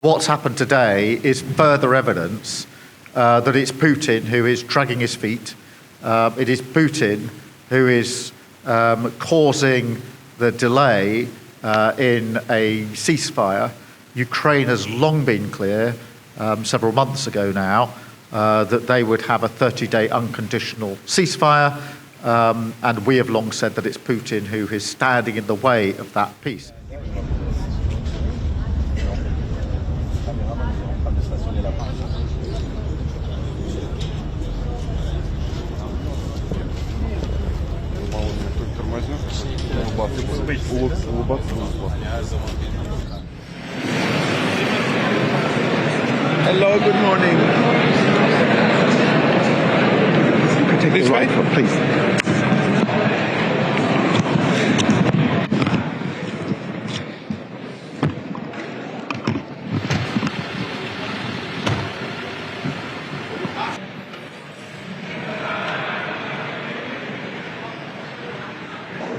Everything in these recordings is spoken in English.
What's happened today is further evidence that it's Putin who is dragging his feet. It is Putin who is causing the delay in a ceasefire. Ukraine has long been clear, several months ago now, that they would have a 30-day unconditional ceasefire, and we have long said that it's Putin who is standing in the way of that peace. Hello, good morning. You can take this way, please.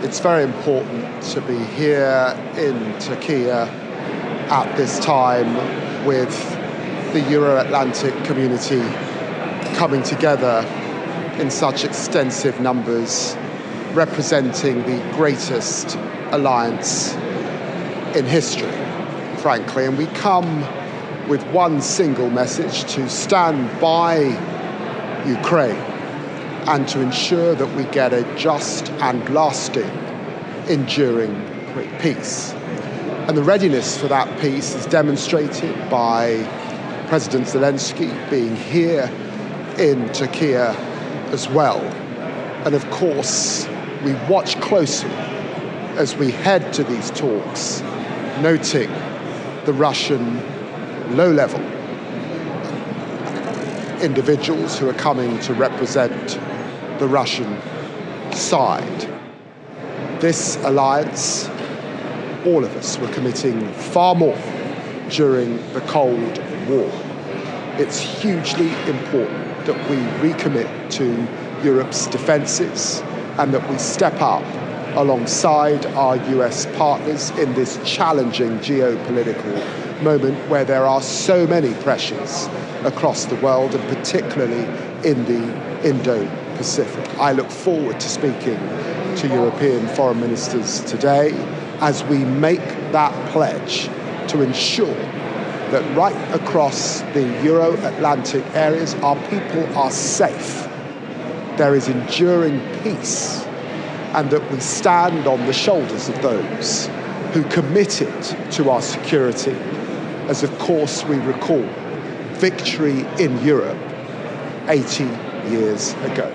It's very important to be here in Turkey at this time with the Euro-Atlantic community coming together in such extensive numbers, representing the greatest alliance in history, frankly. And we come with one single message: to stand by Ukraine and to ensure that we get a just and lasting, enduring peace. And the readiness for that peace is demonstrated by President Zelensky being here in Turkey as well. And of course, we watch closely as we head to these talks, noting the Russian low-level individuals who are coming to represent the Russian side. This alliance, all of us were committing far more during the Cold War. It's hugely important that we recommit to Europe's defences and that we step up alongside our US partners in this challenging geopolitical moment where there are so many pressures across the world, and particularly in the Indo-Pacific. I look forward to speaking to European foreign ministers today as we make that pledge to ensure that right across the Euro-Atlantic areas, our people are safe, there is enduring peace, and that we stand on the shoulders of those who committed to our security, as of course we recall victory in Europe 80 years ago.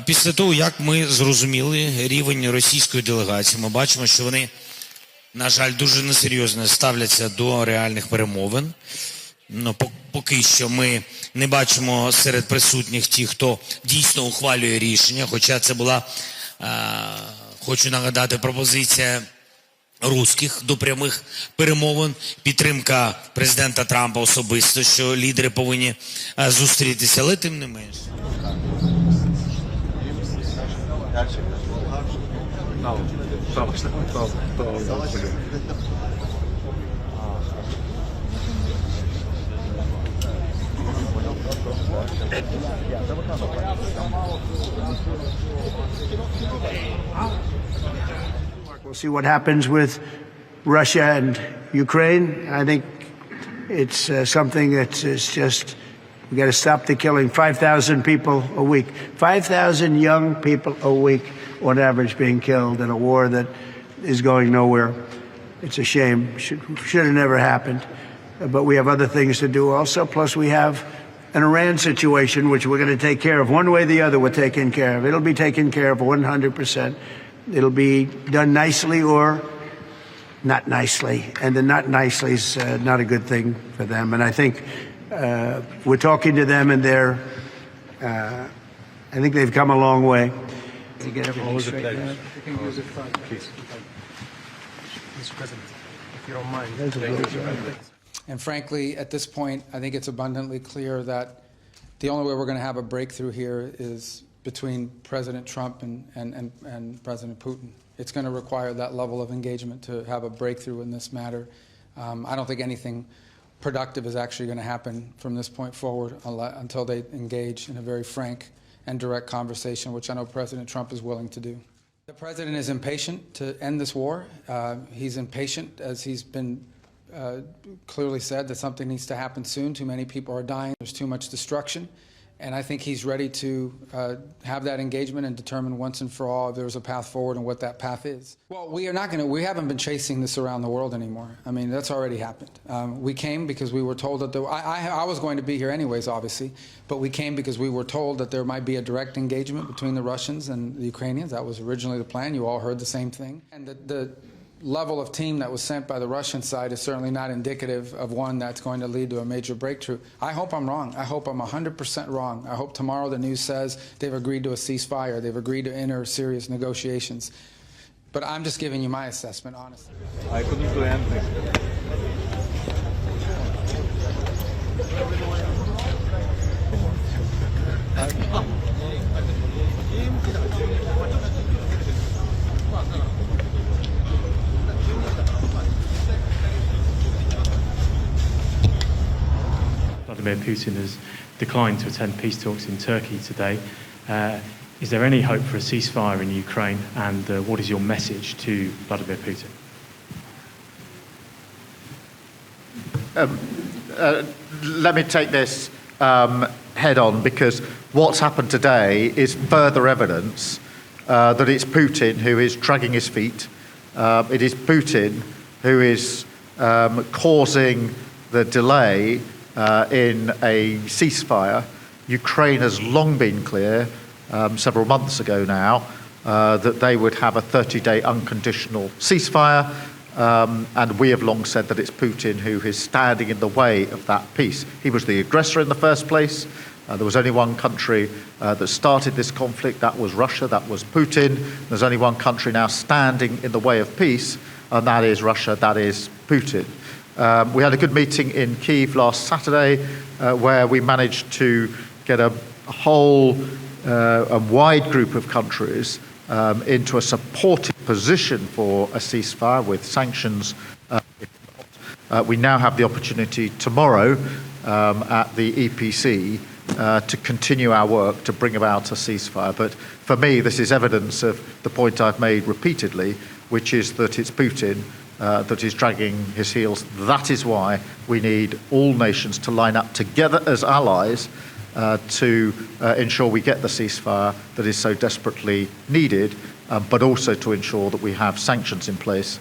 Після того, як ми зрозуміли рівень російської делегації, ми бачимо, що вони, на жаль, дуже несерйозно ставляться до реальних перемовин. Поки що ми не бачимо серед присутніх ті, хто дійсно ухвалює рішення, хоча це була, хочу нагадати, пропозиція русських до прямих перемовин, підтримка президента Трампа особисто, що лідери повинні зустрітися, але тим не менше. We'll see what happens with Russia and Ukraine. I think it's something that is just, we got to stop the killing. 5,000 people a week, 5,000 young people a week on average being killed in a war that is going nowhere. It's a shame. Should have never happened. But we have other things to do also. Plus we have an Iran situation, which we're going to take care of. One way or the other, we're taking care of. It'll be taken care of 100%. It'll be done nicely or not nicely. And the not nicely is not a good thing for them. And I think we're talking to them, and I think they've come a long way. To get everything straight out. You can use it for please. Mr. President, if you don't mind. And frankly, at this point, I think it's abundantly clear that the only way we're going to have a breakthrough here is between President Trump and President Putin. It's going to require that level of engagement to have a breakthrough in this matter. I don't think anything productive is actually going to happen from this point forward until they engage in a very frank and direct conversation, which I know President Trump is willing to do. The president is impatient to end this war. He's impatient, as he's been clearly said, that something needs to happen soon. Too many people are dying. There's too much destruction. And I think he's ready to have that engagement and determine once and for all if there's a path forward and what that path is. Well, we haven't been chasing this around the world anymore. I mean, that's already happened. We came because we were told that I was going to be here anyways, obviously, but we came because we were told that there might be a direct engagement between the Russians and the Ukrainians. That was originally the plan. You all heard the same thing. And the level of team that was sent by the Russian side is certainly not indicative of one that's going to lead to a major breakthrough. I hope I'm wrong. I hope I'm 100% wrong. I hope tomorrow the news says they've agreed to a ceasefire. They've agreed to enter serious negotiations. But I'm just giving you my assessment, honestly. I couldn't do anything. Vladimir Putin has declined to attend peace talks in Turkey today. Is there any hope for a ceasefire in Ukraine, and what is your message to Vladimir Putin? Let me take this head on, because what's happened today is further evidence that it's Putin who is dragging his feet. It is Putin who is causing the delay in a ceasefire. Ukraine has long been clear, several months ago now, that they would have a 30-day unconditional ceasefire, and we have long said that it's Putin who is standing in the way of that peace. He was the aggressor in the first place. There was only one country that started this conflict. That was Russia. That was Putin. There's only one country now standing in the way of peace, and that is Russia. That is Putin. We had a good meeting in Kyiv last Saturday where we managed to get a whole wide group of countries into a supportive position for a ceasefire with sanctions. We now have the opportunity tomorrow at the EPC to continue our work to bring about a ceasefire. But for me, this is evidence of the point I've made repeatedly, which is that it's Putin that is dragging his heels. That is why we need all nations to line up together as allies to ensure we get the ceasefire that is so desperately needed, but also to ensure that we have sanctions in place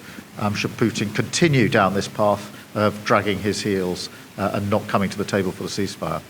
should Putin continue down this path of dragging his heels and not coming to the table for the ceasefire.